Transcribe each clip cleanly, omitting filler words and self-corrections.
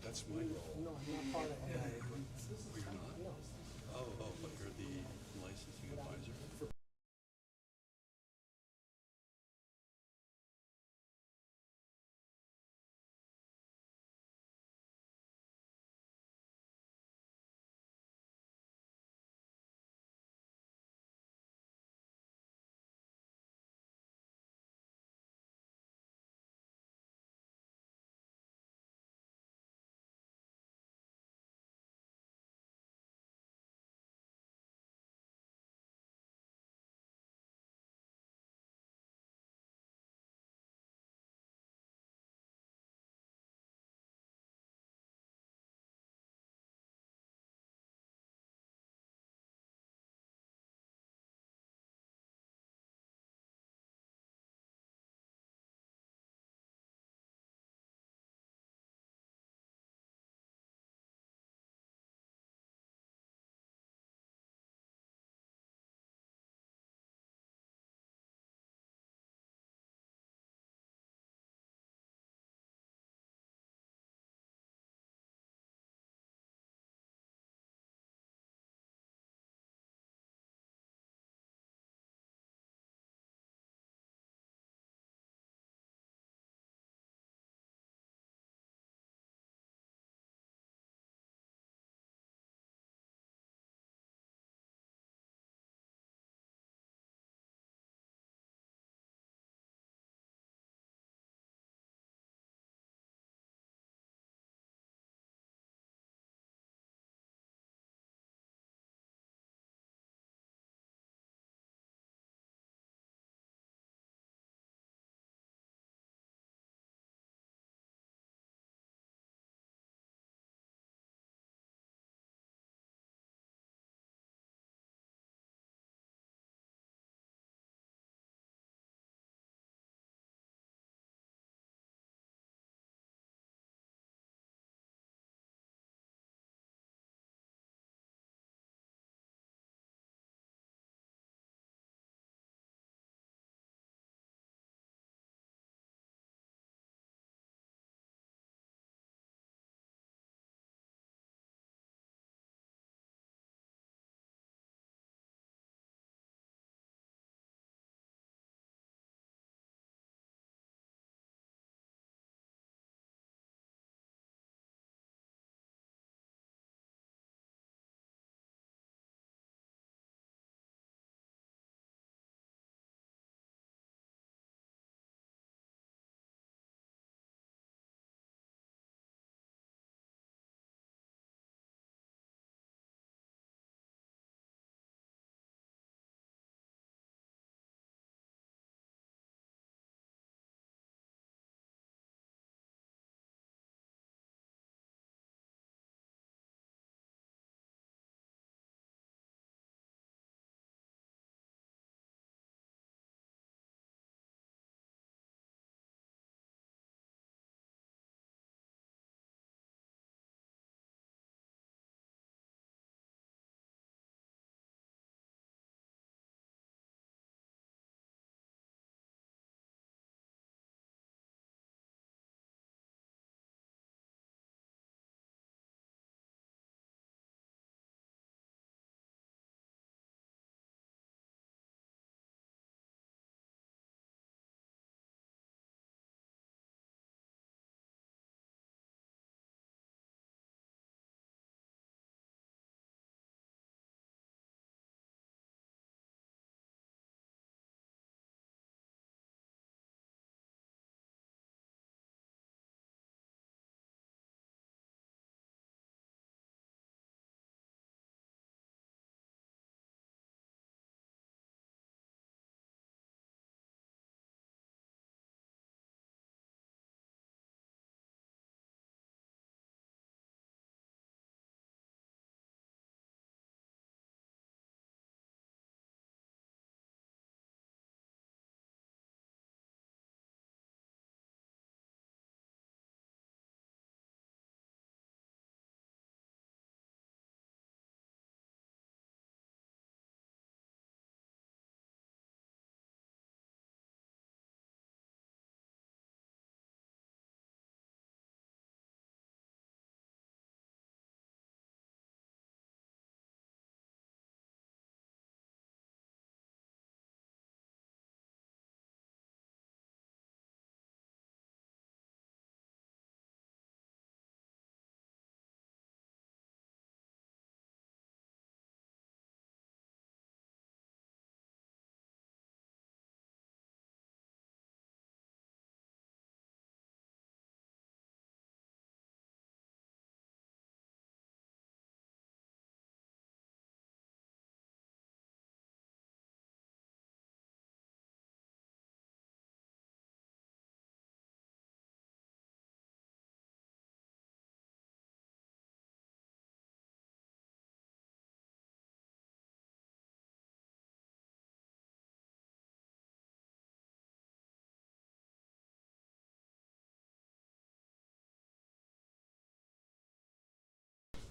That's my role. No, I'm not part of it. Oh, you're not? No. Oh, but you're the licensing advisor? For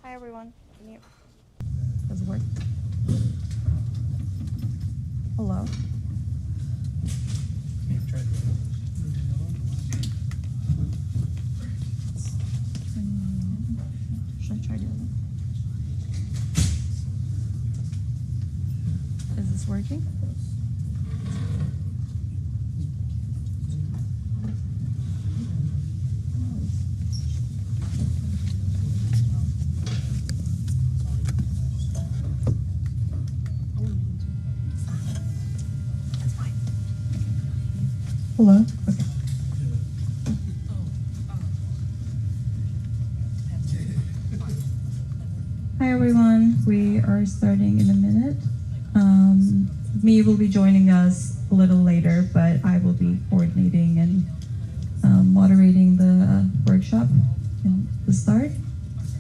Hi everyone. Can you... Does it work? Hello? Should I try the other one? Is this working? That's fine. Hello? Okay. Hi everyone, we are starting in a minute. Me will be joining us a little later, but I will be coordinating and moderating the workshop in the start.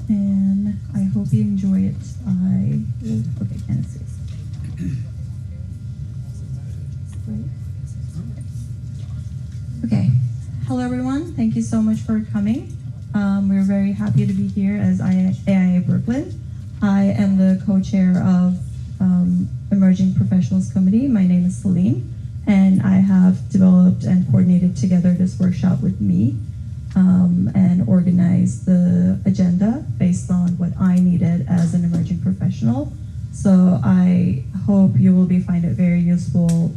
And I hope you enjoy it. Okay, can I see this? Great. Okay, hello everyone. Thank you so much for coming. We're very happy to be here as AIA Brooklyn. I am the co-chair of Emerging Professionals Committee. My name is Celine, and I have developed and coordinated together this workshop with me and organized the agenda based on what I needed as an emerging professional. So I hope you will find it very useful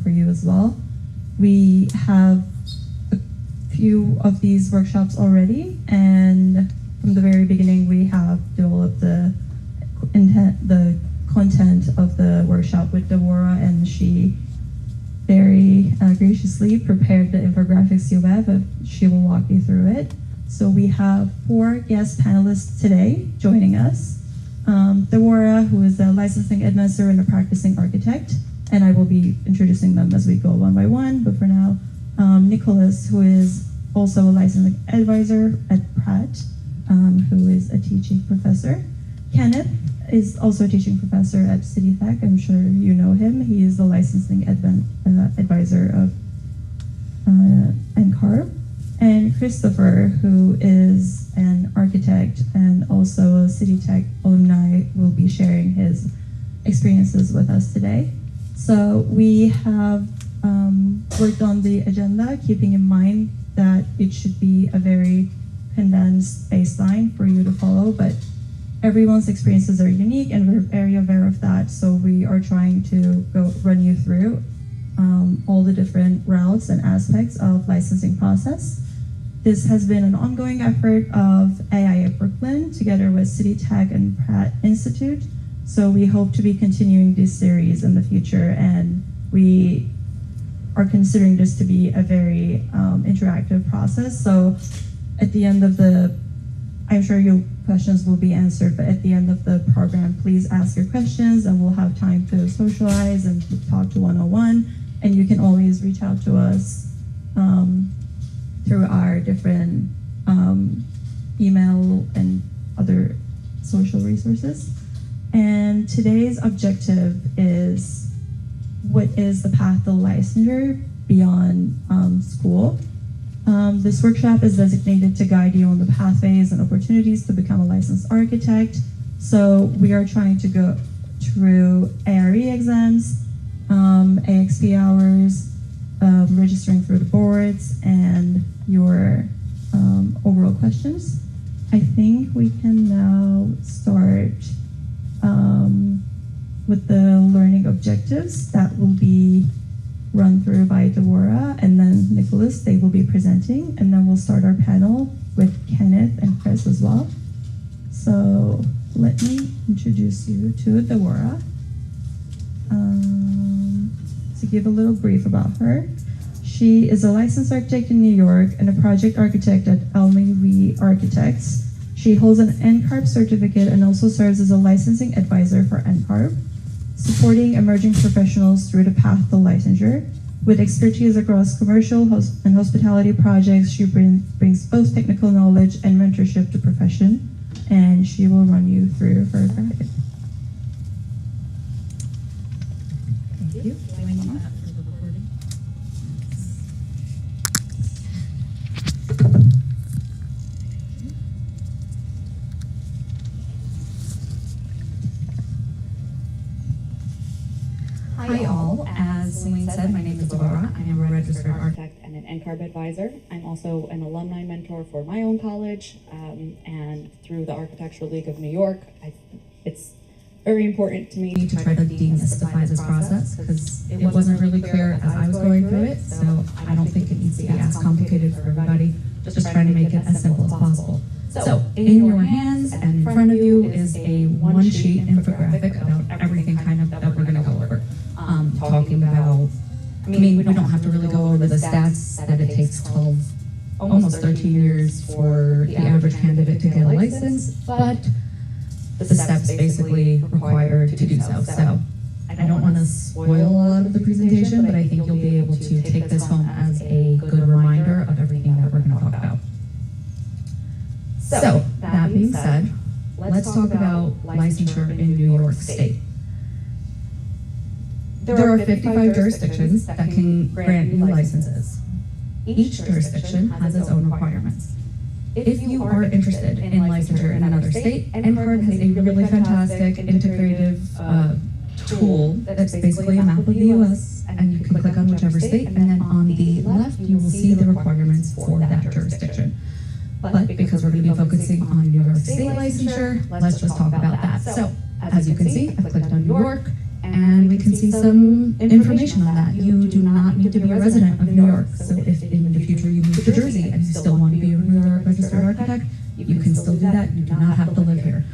for you as well. We have a few of these workshops already, and from the very beginning we have developed the content of the workshop with Deborah, and she very graciously prepared the infographics you have. She will walk you through it. So we have 4 guest panelists today joining us. Deborah, who is a licensing administrator and a practicing architect, and I will be introducing them as we go one by one, but for now, Nicholas, who is also a licensing advisor at Pratt, who is a teaching professor. Kenneth is also a teaching professor at City Tech. I'm sure you know him. He is the licensing advisor of Ncarb. And Christopher, who is an architect and also a City Tech alumni, will be sharing his experiences with us today. So we have worked on the agenda, keeping in mind that it should be a very condensed baseline for you to follow, but everyone's experiences are unique, and we're very aware of that. So we are trying to run you through all the different routes and aspects of licensing process. This has been an ongoing effort of AIA Brooklyn together with City Tech and Pratt Institute. So we hope to be continuing this series in the future, and we are considering this to be a very interactive process. So at the end of I'm sure your questions will be answered, but at the end of the program, please ask your questions and we'll have time to socialize and talk to one-on-one. And you can always reach out to us through our different email and other social resources. And today's objective is, what is the path to licensure beyond school? This workshop is designated to guide you on the pathways and opportunities to become a licensed architect. So we are trying to go through ARE exams, AXP hours, registering through the boards, and your overall questions. I think we can now start with the learning objectives that will be run through by Deborah and then Nicholas. They will be presenting, and then we'll start our panel with Kenneth and Chris as well. So let me introduce you to Deborah. To give a little brief about her, she is a licensed architect in New York and a project architect at Elmy Architects. She holds an Ncarb certificate and also serves as a licensing advisor for Ncarb, supporting emerging professionals through the path to licensure. With expertise across commercial and hospitality projects, she brings both technical knowledge and mentorship to profession, and she will run you through her graphic. Thank you. Do I need that for the recording? Celine said, my name is Deborah. I am a registered architect and an Ncarb advisor. I'm also an alumni mentor for my own college, and through the Architectural League of New York. It's very important to me to try to demystify this process because it wasn't really clear as I was going through it, so I don't think it needs to be as complicated for everybody, just trying to make it as simple as possible. So, in your hands and in front of you is a one-sheet infographic about everything kind of that we're going to go over. Talking about, I mean, we don't have to really go over the stats that it takes 12, almost 13 years for the average candidate to get a license, but the steps basically required to do so. So, I don't want to spoil a lot of the presentation, but I think you'll be able to take this home as a good reminder of everything that we're going to talk about. So, that being said, let's talk about licensure in New York State. There are 55 jurisdictions that can grant new licenses. Each jurisdiction has its own requirements. If you are interested in licensure in another state, Ncarb has a really fantastic integrative tool that's basically a map of the US, and you can click on whichever state, and then on the left you will see the requirements for that jurisdiction. But because we're going to be focusing on New York State licensure, let's just talk about that. So, as you can see, I clicked on New York, and we can see some information on that. You do not need to be a resident of New York. So if in the future you move to Jersey and you still want to be a New York registered architect, you can still do that. You do not have to live here.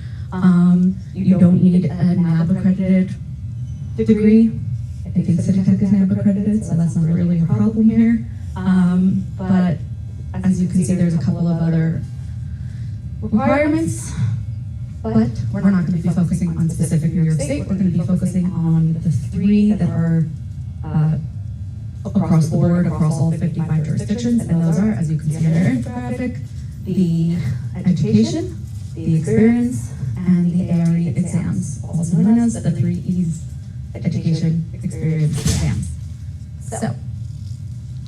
You don't need a NAB accredited degree. I think City Tech is NAB accredited, so that's not really a problem here. But as you can see, there's a couple of other requirements. But we're not going to be focusing on specific New York State. We're going to be focusing on the three that are across the board, across all 55 jurisdictions. And those are, as you can see in your infographic, the education, the experience, and the ARE exams, also known as the 3 E's: education, experience, exams. So,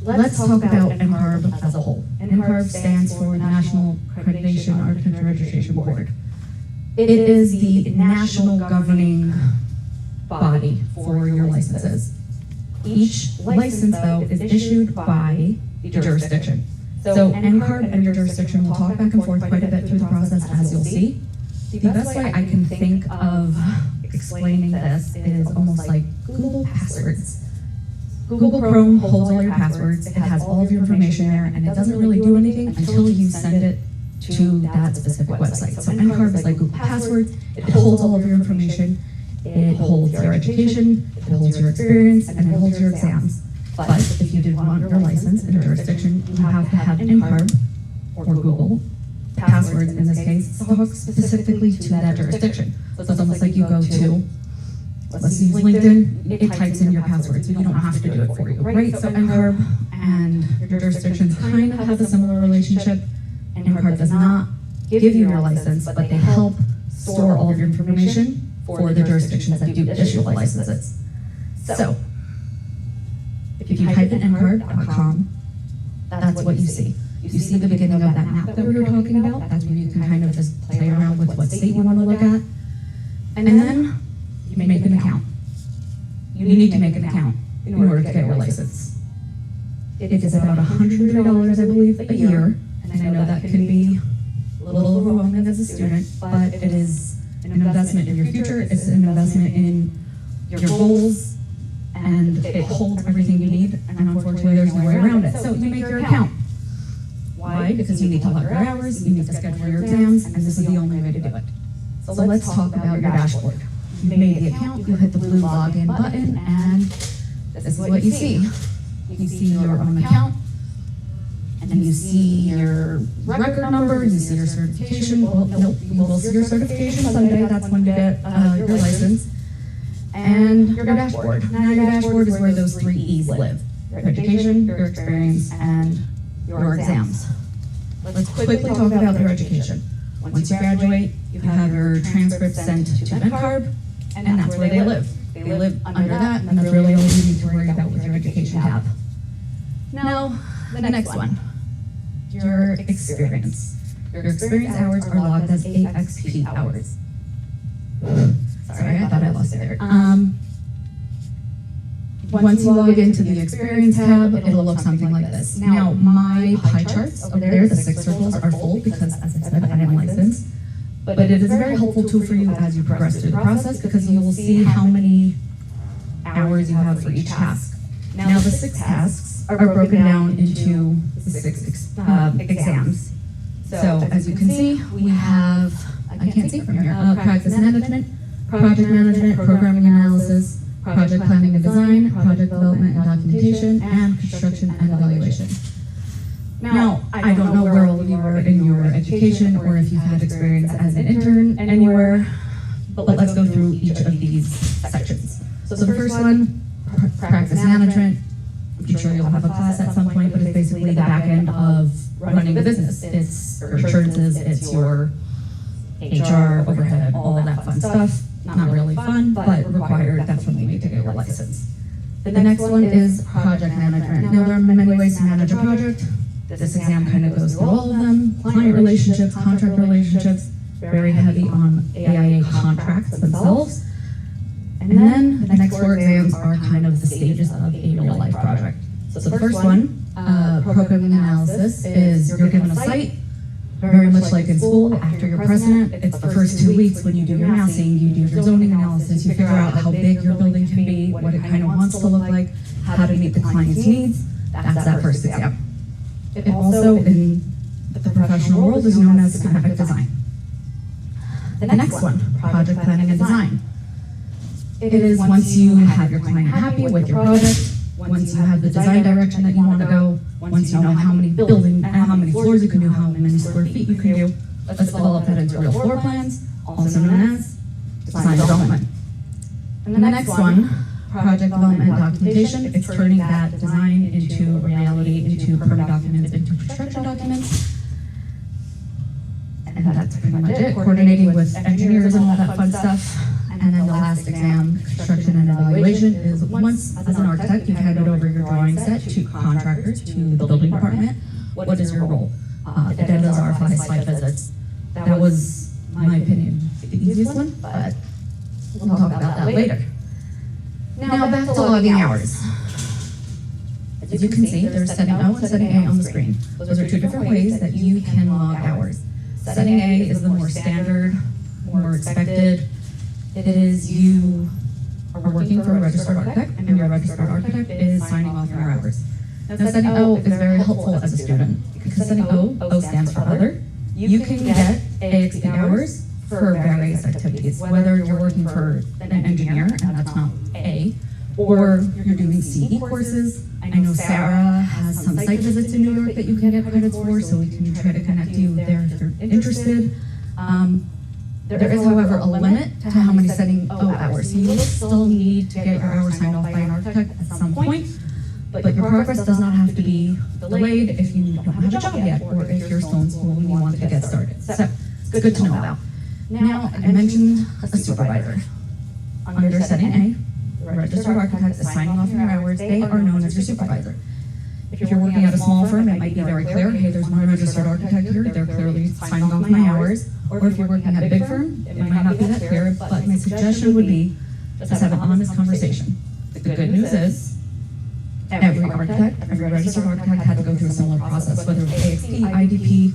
let's talk about Ncarb as a whole. Ncarb stands for National Accreditation Architecture Registration Board. It is the national governing body for your licenses. Each license, though, is issued by the jurisdiction. So Ncarb and your jurisdiction will talk back and forth quite a bit through the process, as you'll see. The best way I can think of explaining this is almost like Google passwords. Google Chrome holds all your passwords, it has all of your information there, and it doesn't really do anything until you send it to that specific website. So Ncarb is like Google Passwords. It holds all of your information. It holds your education, it holds your experience, and it holds your exams. But if you did want your license in a jurisdiction, you have to have Ncarb or Google Passwords in this case talk specifically to that jurisdiction. So it's almost like you go to, let's use LinkedIn, it types in your password, so you don't have to do it for you, right? So Ncarb and your jurisdictions kind of have a similar relationship. Ncarb does not give you your license, but they help store all of your information for the jurisdictions that do issue licenses. So, if you type in ncarb.com, that's what you see. You see the beginning of that map that we were talking about. That's where you can kind of just play around with what state you want to look at. And then you make an account. You need to make an account in order to get your license. It is about $100, I believe, a year. And I know that can be a little overwhelming as a student, but it is an investment in your future, it's an investment in your goals, and it holds everything you need, and unfortunately there's no way around it. So you make your account. Why? Because you need to log your hours, you need to schedule your exams, and this is the only way to do it. So let's talk about your dashboard. You made the account, you hit the blue login button, and this is what you see. You see your own account, and you see your record number, you see your certification. Well, nope, you will see your certification someday. That's when you get your license. And your dashboard. Now your dashboard is where those 3 E's live: your education, your experience, and your exams. Let's quickly talk about your education. Once you graduate, you have your transcript sent to Ncarb, and that's where they live. They live under that, and that's really all you need to worry about with your education tab. Now, the next one. Your experience. Your experience hours are logged as AXP hours. Sorry, I thought I lost it there. Once you log into the Experience tab, it'll look something like this. Now, my pie charts over there, the 6 circles, are full because, as I said, I am licensed. But it is a very helpful tool for you as you progress through the process because you will see how many hours you have for each task. Now, the 6 tasks are broken down into the 6 exams. So, as you can see, we have, I can't see from here, practice management, project management, programming analysis, project planning and design, project development and documentation, and construction and evaluation. Now, I don't know where all of you are in your education or if you've had experience as an intern anywhere, but let's go through each of these sections. So the first one, practice management. I'm sure you'll have a class at some point, but it's basically the back end of running the business. It's your insurances, it's your HR, overhead, all of that fun stuff. Not really fun, but required definitely to get your license. The next one is project management. Now, there are many ways to manage a project. This exam kind of goes through all of them. Client relationships, contract relationships, very heavy on AIA contracts themselves. And then the next 4 exams are kind of the stages of a real life project. So the first one, programming analysis, is you're given a site. Very much like in school, after your president, it's the first 2 weeks when you do your massing, you do your zoning analysis, you figure out how big your building can be, what it kind of wants to look like, how to meet the client's needs. That's that first exam. It also, in the professional world, is known as schematic design. The next one, project planning and design. It is once you have your client happy with your project, once you have the design direction that you want to go, once you know how many how many floors you can do, how many square feet you can do, let's develop that into real floor plans, also known as design development. And the next one, project development and documentation, it's turning that design into reality, into permit documents, into construction documents. And that's pretty much it, coordinating with engineers and all that fun stuff. And then the last exam, construction and evaluation, is once, as an architect, you've handed over your drawing set to contractors, to the building department, what is your role? The agendas are 5 site visits. That was, in my opinion, the easiest one, but we'll talk about that later. Now back to logging hours. As you can see, there's setting O and setting A on the screen. Those are 2 different ways that you can log hours. Setting A is the more standard, more expected. It is you are working for a registered architect, and your registered architect is signing off your hours. Now, setting O is very helpful as a student, because setting O stands for other. You can get AXP hours for various activities, whether you're working for an engineer, and that's not A, or you're doing CE courses. I know Sarah has some site visits in New York that you can get credits for, so we can try to connect you there if you're interested. There is, however, a limit to how many setting O hours. So you will still need to get your hours signed off by an architect at some point, but your progress does not have to be delayed if you don't have a job yet, or if you're still in school and you want to get started. So it's good to know about. Now, I mentioned a supervisor. Under setting A, the registered architect is signing off your hours. They are known as your supervisor. If you're working at a small firm, it might be very clear, hey, there's one registered architect here, they're clearly signing off my hours. Or if you're working at a big firm, it might not be that clear, but my suggestion would be just have an honest conversation. The good news is, every architect, every registered architect had to go through a similar process, whether it was AXP, IDP,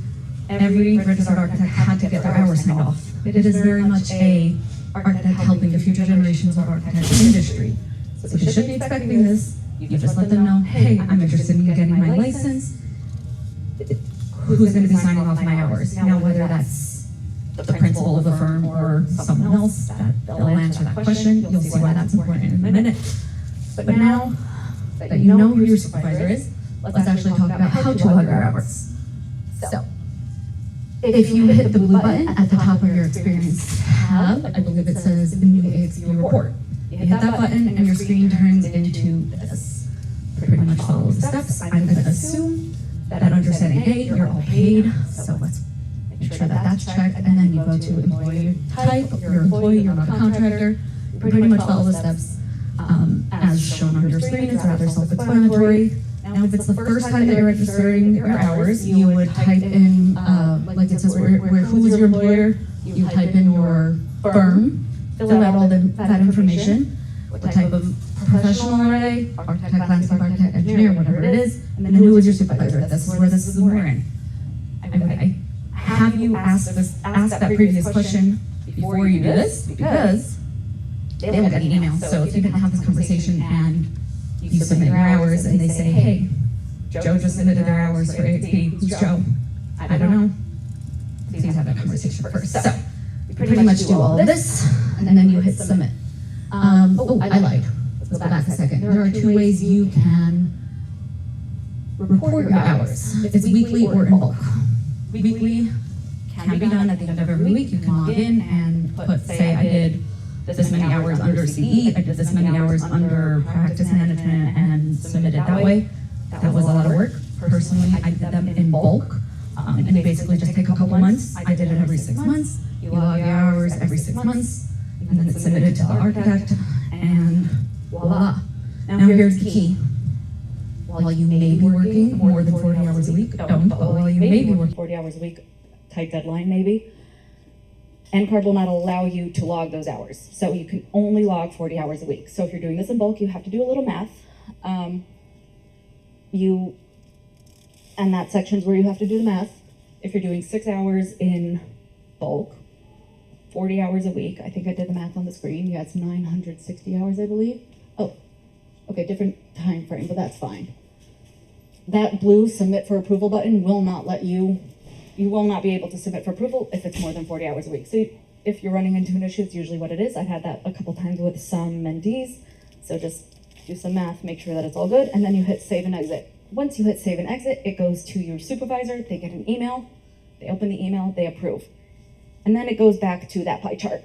every registered architect had to get their hours signed off. It is very much a architect helping the future generations of architecture industry. So you should be expecting this. You just let them know, hey, I'm interested in getting my license. Who's going to be signing off my hours? Now, whether that's the principal of the firm or someone else, they'll answer that question. You'll see why that's important in a minute. But now that you know who your supervisor is, let's actually talk about how to log your hours. So, if you hit the blue button at the top of your experience tab, I believe it says the new AXP report. You hit that button and your screen turns into this. Pretty much follows the steps. I'm going to assume that under setting A, you're all paid. So let's make sure that that's checked. And then you go to employee type. You're an employee, you're not a contractor. You pretty much follow the steps as shown on your screen. It's rather self-explanatory. Now, if it's the first time that you're registering your hours, you would type in, like it says, who is your employer? You type in your firm, fill out all that information, what type of professional array, architect, landscape architect, engineer, whatever it is, and then who is your supervisor? This is where this is important. I have you ask that previous question before you do this, because they will get an email. So if you didn't have this conversation and you submit your hours and they say, hey, Joe just submitted their hours for AXP, who's Joe? I don't know. Please have that conversation first. So you pretty much do all of this, and then you hit submit. I lied. Let's go back a second. There are two ways you can report your hours. It's weekly or in bulk. Weekly can be done at the end of every week. You can log in and say, I did this many hours under CE, I did this many hours under practice management, and submit it that way. That was a lot of work. Personally, I did them in bulk. And you basically just take a couple months. I did it every 6 months. You log your hours every 6 months, and then it's submitted to the architect, and voila. Now here's the key. While you may be working more than 40 hours a week, don't, but while you may be working 40 hours a week, tight deadline maybe, Ncarb will not allow you to log those hours. So you can only log 40 hours a week. So if you're doing this in bulk, you have to do a little math. And that section's where you have to do the math. If you're doing 6 hours in bulk, 40 hours a week, I think I did the math on the screen. You had 960 hours, I believe. Oh, okay, different time frame, but that's fine. That blue submit for approval button will not let you will not be able to submit for approval if it's more than 40 hours a week. So if you're running into an issue, it's usually what it is. I've had that a couple times with some mentees. So just do some math, make sure that it's all good, and then you hit save and exit. Once you hit save and exit, it goes to your supervisor. They get an email, they open the email, they approve. And then it goes back to that pie chart.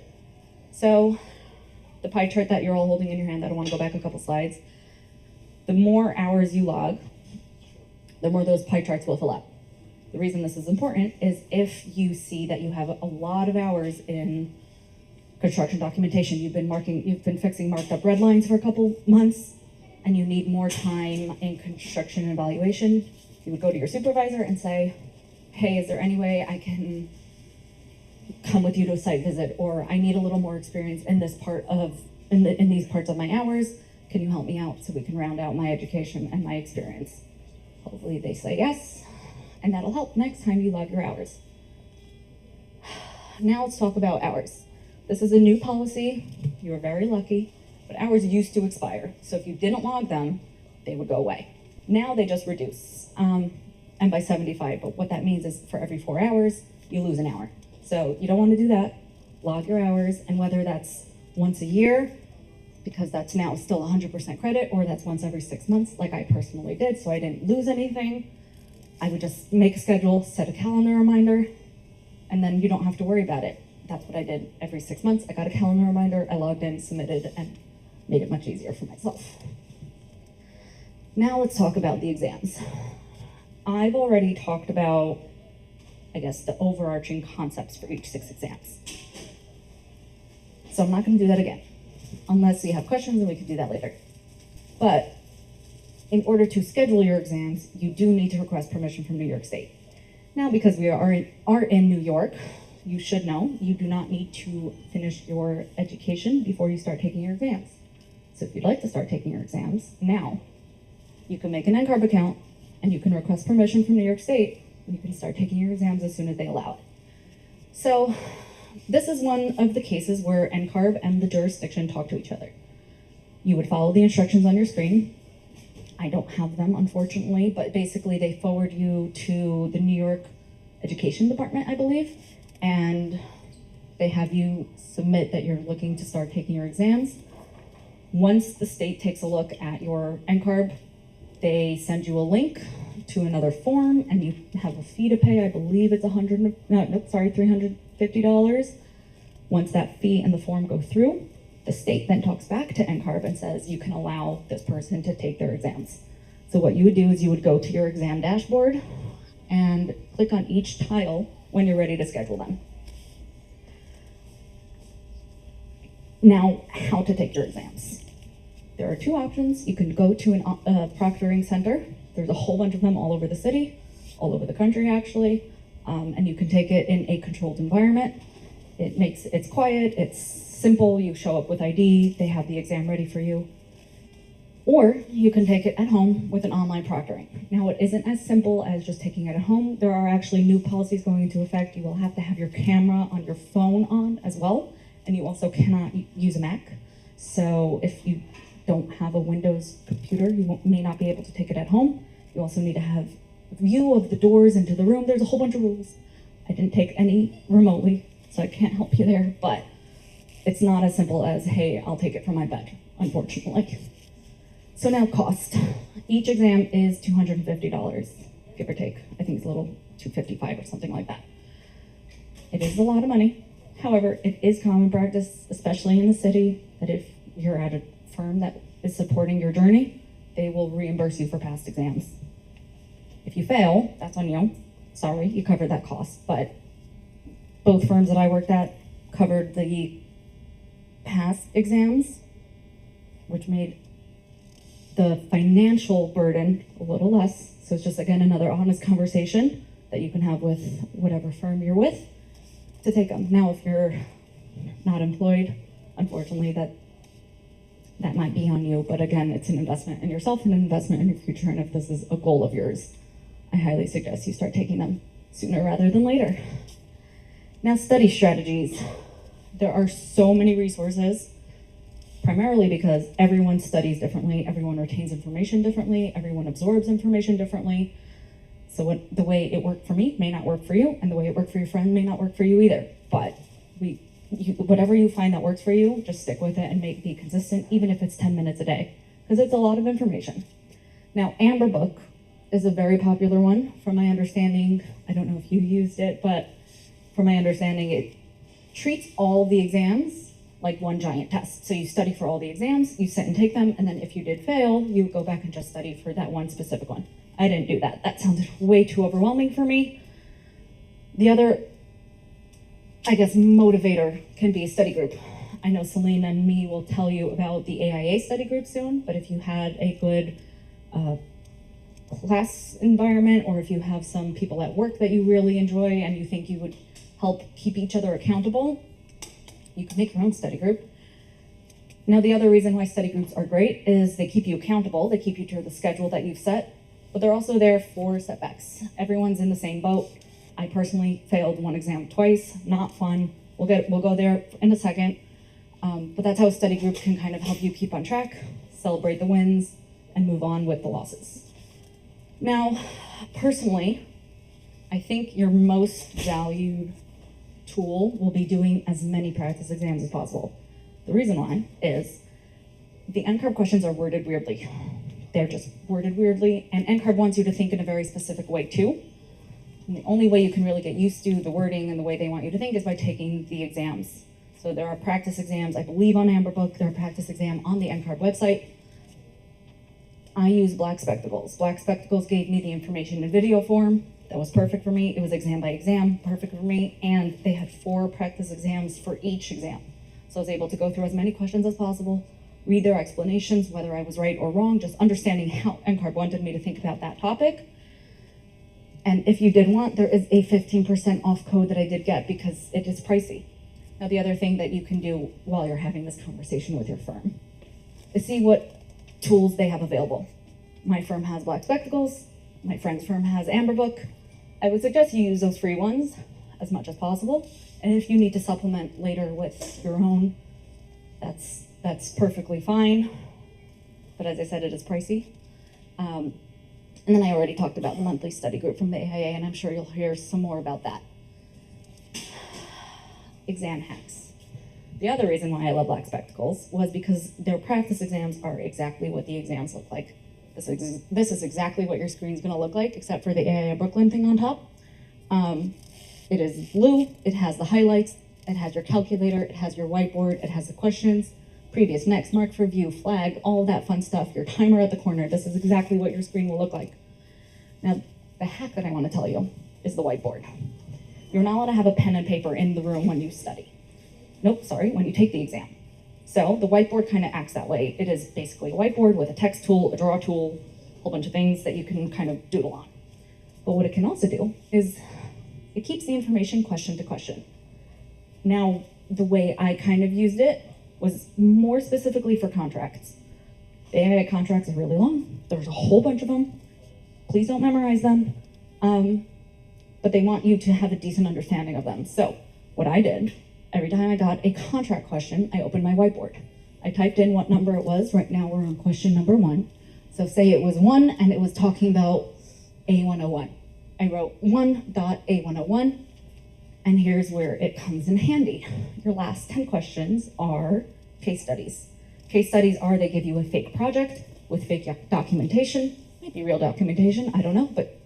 So the pie chart that you're all holding in your hand, I don't want to go back a couple slides. The more hours you log, the more those pie charts will fill up. The reason this is important is if you see that you have a lot of hours in construction documentation, you've been fixing marked up red lines for a couple months, and you need more time in construction and evaluation, you would go to your supervisor and say, hey, is there any way I can come with you to a site visit, or I need a little more experience in this part of, in these parts of my hours, can you help me out so we can round out my education and my experience? Hopefully they say yes, and that'll help next time you log your hours. Now let's talk about hours. This is a new policy, you are very lucky, but hours used to expire. So if you didn't log them, they would go away. Now they just reduce, and by 75, but what that means is for every 4 hours, you lose an hour. So you don't want to do that. Log your hours, and whether that's once a year, because that's now still 100% credit, or that's once every 6 months, like I personally did, so I didn't lose anything. I would just make a schedule, set a calendar reminder, and then you don't have to worry about it. That's what I did every 6 months. I got a calendar reminder, I logged in, submitted, and made it much easier for myself. Now let's talk about the exams. I've already talked about, I guess, the overarching concepts for each 6 exams. So I'm not going to do that again, unless you have questions, and we can do that later. But in order to schedule your exams, you do need to request permission from New York State. Now, because we are in New York, you should know you do not need to finish your education before you start taking your exams. So if you'd like to start taking your exams now, you can make an Ncarb account and you can request permission from New York State, and you can start taking your exams as soon as they allow it. So this is one of the cases where Ncarb and the jurisdiction talk to each other. You would follow the instructions on your screen. I don't have them, unfortunately, but basically they forward you to the New York Education Department, I believe, and they have you submit that you're looking to start taking your exams. Once the state takes a look at your Ncarb, they send you a link to another form, and you have a fee to pay. I believe it's $350. Once that fee and the form go through, the state then talks back to Ncarb and says you can allow this person to take their exams. So what you would do is you would go to your exam dashboard and click on each tile when you're ready to schedule them. Now, how to take your exams. There are 2 options. You can go to a proctoring center. There's a whole bunch of them all over the city, all over the country actually, and you can take it in a controlled environment. It's quiet, it's simple, you show up with ID, they have the exam ready for you. Or you can take it at home with an online proctoring. Now, it isn't as simple as just taking it at home. There are actually new policies going into effect. You will have to have your camera on your phone on as well, and you also cannot use a Mac. So if you don't have a Windows computer, you may not be able to take it at home. You also need to have a view of the doors into the room. There's a whole bunch of rules. I didn't take any remotely, so I can't help you there, but it's not as simple as, hey, I'll take it from my bed, unfortunately. So now cost. Each exam is $250, give or take. I think it's a little $255 or something like that. It is a lot of money. However, it is common practice, especially in the city, that if you're at a firm that is supporting your journey, they will reimburse you for past exams. If you fail, that's on you. Sorry, you covered that cost. But both firms that I worked at covered the past exams, which made the financial burden a little less. So it's just, again, another honest conversation that you can have with whatever firm you're with to take them. Now, if you're not employed, unfortunately, that might be on you. But again, it's an investment in yourself and an investment in your future. And if this is a goal of yours, I highly suggest you start taking them sooner rather than later. Now, study strategies. There are so many resources, primarily because everyone studies differently, everyone retains information differently, everyone absorbs information differently. So the way it worked for me may not work for you, and the way it worked for your friend may not work for you either. But whatever you find that works for you, just stick with it and be consistent, even if it's 10 minutes a day, because it's a lot of information. Now, Ncarb Book is a very popular one, from my understanding. I don't know if you used it, but from my understanding, it treats all of the exams like one giant test. So you study for all the exams, you sit and take them, and then if you did fail, you go back and just study for that one specific one. I didn't do that. That sounded way too overwhelming for me. The other, I guess, motivator can be a study group. I know Celine and me will tell you about the AIA study group soon, but if you had a good class environment, or if you have some people at work that you really enjoy and you think you would help keep each other accountable, you can make your own study group. Now, the other reason why study groups are great is they keep you accountable, they keep you to the schedule that you've set, but they're also there for setbacks. Everyone's in the same boat. I personally failed one exam twice, not fun. We'll go there in a second. But that's how a study group can kind of help you keep on track, celebrate the wins, and move on with the losses. Now, personally, I think your most valued tool will be doing as many practice exams as possible. The reason why is the Ncarb questions are worded weirdly. They're just worded weirdly, and Ncarb wants you to think in a very specific way too. And the only way you can really get used to the wording and the way they want you to think is by taking the exams. So there are practice exams, I believe, on Ncarb Book. There are practice exams on the Ncarb website. I use Black Spectacles. Black Spectacles gave me the information in video form. That was perfect for me. It was exam by exam, perfect for me. And they had 4 practice exams for each exam. So I was able to go through as many questions as possible, read their explanations, whether I was right or wrong, just understanding how Ncarb wanted me to think about that topic. And if you did want, there is a 15% off code that I did get because it is pricey. Now, the other thing that you can do while you're having this conversation with your firm is see what tools they have available. My firm has Black Spectacles. My friend's firm has Ncarb Book. I would suggest you use those free ones as much as possible. And if you need to supplement later with your own, that's perfectly fine. But as I said, it is pricey. And then I already talked about the monthly study group from the AIA, and I'm sure you'll hear some more about that. Exam hacks. The other reason why I love Black Spectacles was because their practice exams are exactly what the exams look like. This is exactly what your screen's gonna look like, except for the AIA Brooklyn thing on top. It is blue, it has the highlights, it has your calculator, it has your whiteboard, it has the questions, previous, next, mark for view, flag, all that fun stuff, your timer at the corner. This is exactly what your screen will look like. Now, the hack that I wanna tell you is the whiteboard. You're not allowed to have a pen and paper in the room when you study. Nope, sorry, when you take the exam. So the whiteboard kind of acts that way. It is basically a whiteboard with a text tool, a draw tool, a whole bunch of things that you can kind of doodle on. But what it can also do is it keeps the information question to question. Now, the way I kind of used it was more specifically for contracts. The AIA contracts are really long. There's a whole bunch of them. Please don't memorize them. But they want you to have a decent understanding of them. So what I did, every time I got a contract question, I opened my whiteboard. I typed in what number it was. Right now we're on question number 1. So say it was 1 and it was talking about A101. I wrote 1.A101, and here's where it comes in handy. Your last 10 questions are case studies. Case studies are, they give you a fake project with fake documentation, maybe real documentation, I don't know, but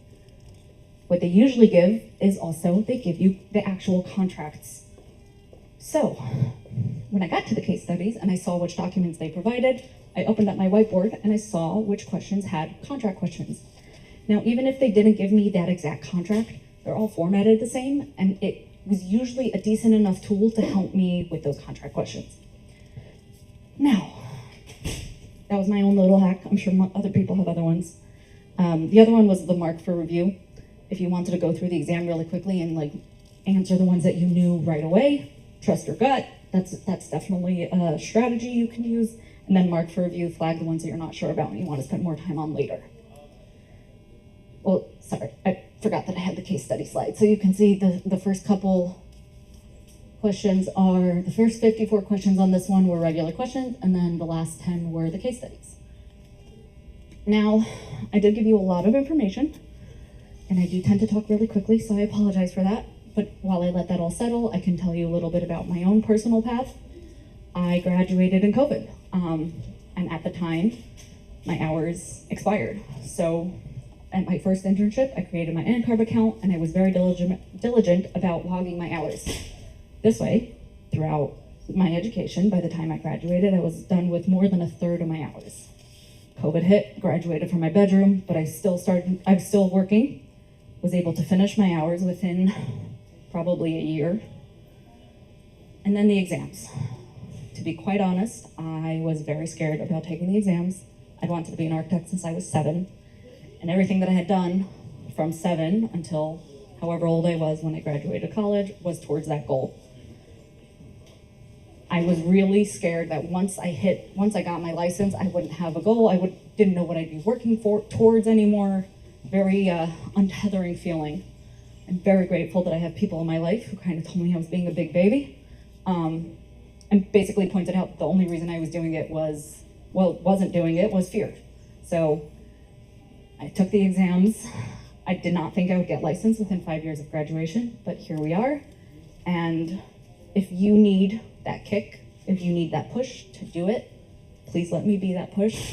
what they usually give is also, they give you the actual contracts. So, when I got to the case studies and I saw which documents they provided, I opened up my whiteboard and I saw which questions had contract questions. Now, even if they didn't give me that exact contract, they're all formatted the same, and it was usually a decent enough tool to help me with those contract questions. Now, that was my own little hack. I'm sure other people have other ones. The other one was the mark for review. If you wanted to go through the exam really quickly and like answer the ones that you knew right away, trust your gut, that's definitely a strategy you can use. And then mark for review, flag the ones that you're not sure about and you want to spend more time on later. Well, sorry, I forgot that I had the case study slide. So you can see the first couple questions are, the first 54 questions on this one were regular questions, and then the last 10 were the case studies. Now, I did give you a lot of information, and I do tend to talk really quickly, so I apologize for that. But while I let that all settle, I can tell you a little bit about my own personal path. I graduated in COVID, and at the time, my hours expired. So at my first internship, I created my Ncarb account, and I was very diligent about logging my hours. This way, throughout my education, by the time I graduated, I was done with more than a third of my hours. COVID hit, graduated from my bedroom, but I was still working, was able to finish my hours within probably a year. And then the exams. To be quite honest, I was very scared about taking the exams. I'd wanted to be an architect since I was 7, and everything that I had done from 7 until however old I was when I graduated college was towards that goal. I was really scared that once I got my license, I wouldn't have a goal. Didn't know what I'd be working towards anymore. Very untethering feeling. I'm very grateful that I have people in my life who kind of told me I was being a big baby, and basically pointed out the only reason I was doing it wasn't doing it was fear. So I took the exams. I did not think I would get licensed within 5 years of graduation, but here we are. And if you need that kick, if you need that push to do it, please let me be that push.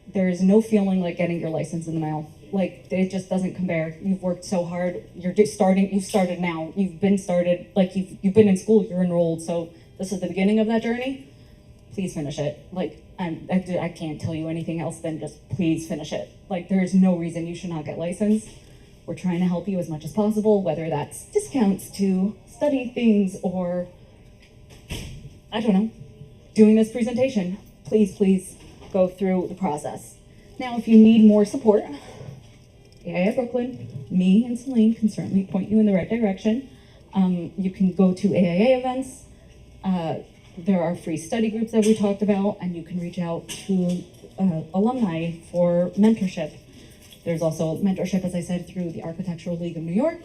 There's no feeling like getting your license in the mail. Like, it just doesn't compare. You've worked so hard. You've started now. You've been in school, you're enrolled, so this is the beginning of that journey. Please finish it. Like, I can't tell you anything else than just please finish it. Like, there's no reason you should not get licensed. We're trying to help you as much as possible, whether that's discounts to study things or, I don't know, doing this presentation. Please go through the process. Now, if you need more support, AIA Brooklyn, me and Celine can certainly point you in the right direction. You can go to AIA events. There are free study groups that we talked about, and you can reach out to alumni for mentorship. There's also mentorship, as I said, through the Architectural League of New York.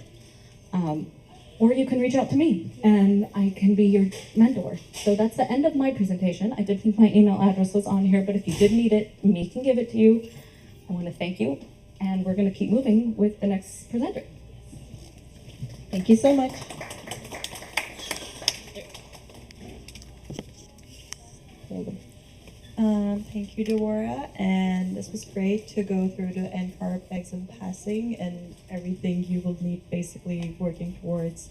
Or you can reach out to me, and I can be your mentor. So that's the end of my presentation. I did think my email address was on here, but if you did need it, me can give it to you. I want to thank you, and we're going to keep moving with the next presenter. Thank you so much. Thank you, Deborah, and this was great to go through the Ncarb exam passing and everything you will need basically working towards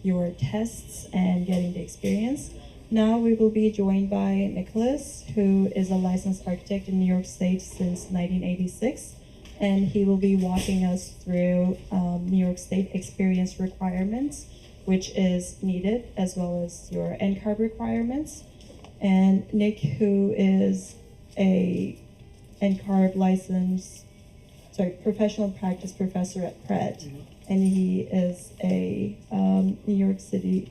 your tests and getting the experience. Now we will be joined by Nicholas, who is a licensed architect in New York State since 1986, and he will be walking us through New York State experience requirements, which is needed, as well as your Ncarb requirements. And Nick, who is a Ncarb professional practice professor at Pratt, and he is a New York City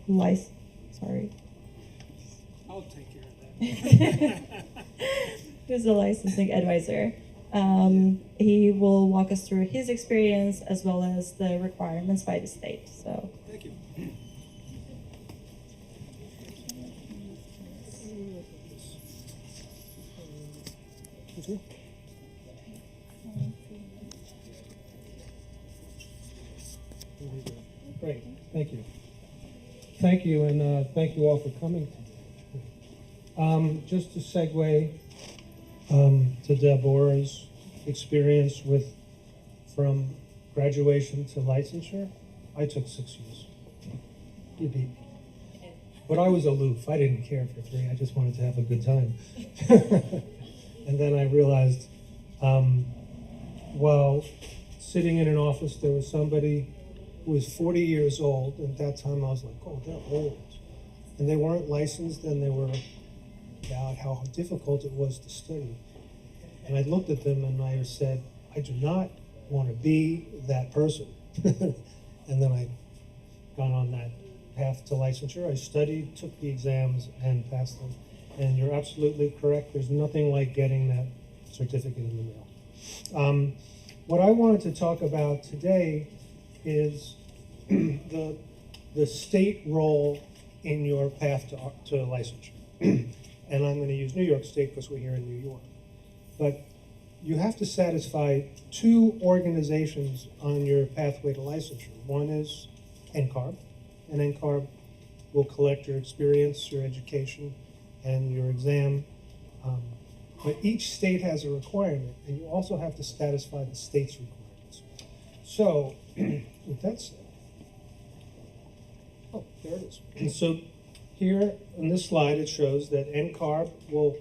I'll take care of that. who's the licensing advisor. He will walk us through his experience as well as the requirements by the state. So. Thank you. Great, thank you. Thank you, and thank you all for coming today. Just to segue to Deborah's experience from graduation to licensure, I took 6 years. You beat me. But I was aloof. I didn't care for 3. I just wanted to have a good time. And then I realized, while sitting in an office, there was somebody who was 40 years old. At that time, I was like, oh, they're old. And they weren't licensed, and they were about how difficult it was to study. And I looked at them and I said, I do not want to be that person. And then I got on that path to licensure. I studied, took the exams, and passed them. And you're absolutely correct. There's nothing like getting that certificate in the mail. What I wanted to talk about today is the state role in your path to licensure. And I'm going to use New York State because we're here in New York. But you have to satisfy 2 organizations on your pathway to licensure. One is Ncarb, and Ncarb will collect your experience, your education, and your exam. But each state has a requirement, and you also have to satisfy the state's requirements. So, with that said, oh, there it is. And so here on this slide, it shows that Ncarb will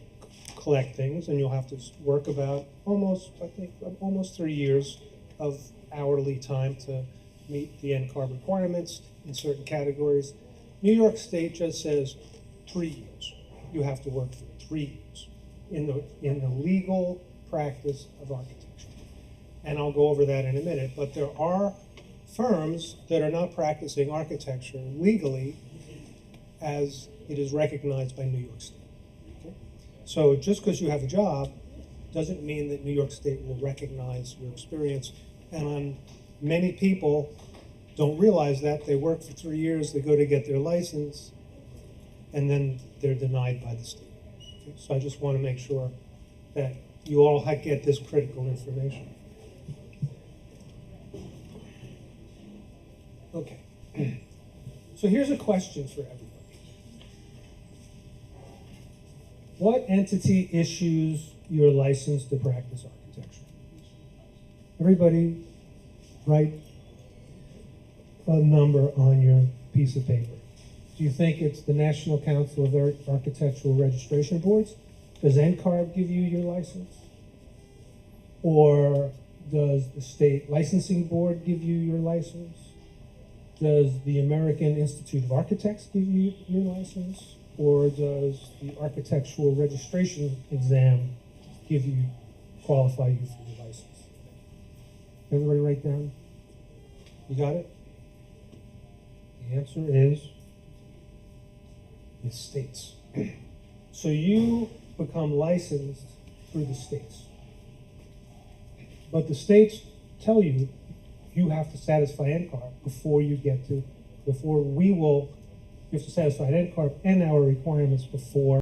collect things, and you'll have to work about almost 3 years of hourly time to meet the Ncarb requirements in certain categories. New York State just says 3 years. You have to work for 3 years in the legal practice of architecture. And I'll go over that in a minute, but there are firms that are not practicing architecture legally as it is recognized by New York State. Okay? So just because you have a job doesn't mean that New York State will recognize your experience. And many people don't realize that. They work for 3 years, they go to get their license, and then they're denied by the state. Okay? So I just want to make sure that you all get this critical information. Okay. So here's a question for everybody. What entity issues your license to practice architecture? Everybody write a number on your piece of paper. Do you think it's the National Council of Architectural Registration Boards? Does Ncarb give you your license? Or does the State Licensing Board give you your license? Does the American Institute of Architects give you your license? Or does the Architectural Registration Exam qualify you for your license? Everybody write down? You got it? The answer is the states. So you become licensed through the states. But the states tell you you have to satisfy Ncarb you have to satisfy Ncarb and our requirements before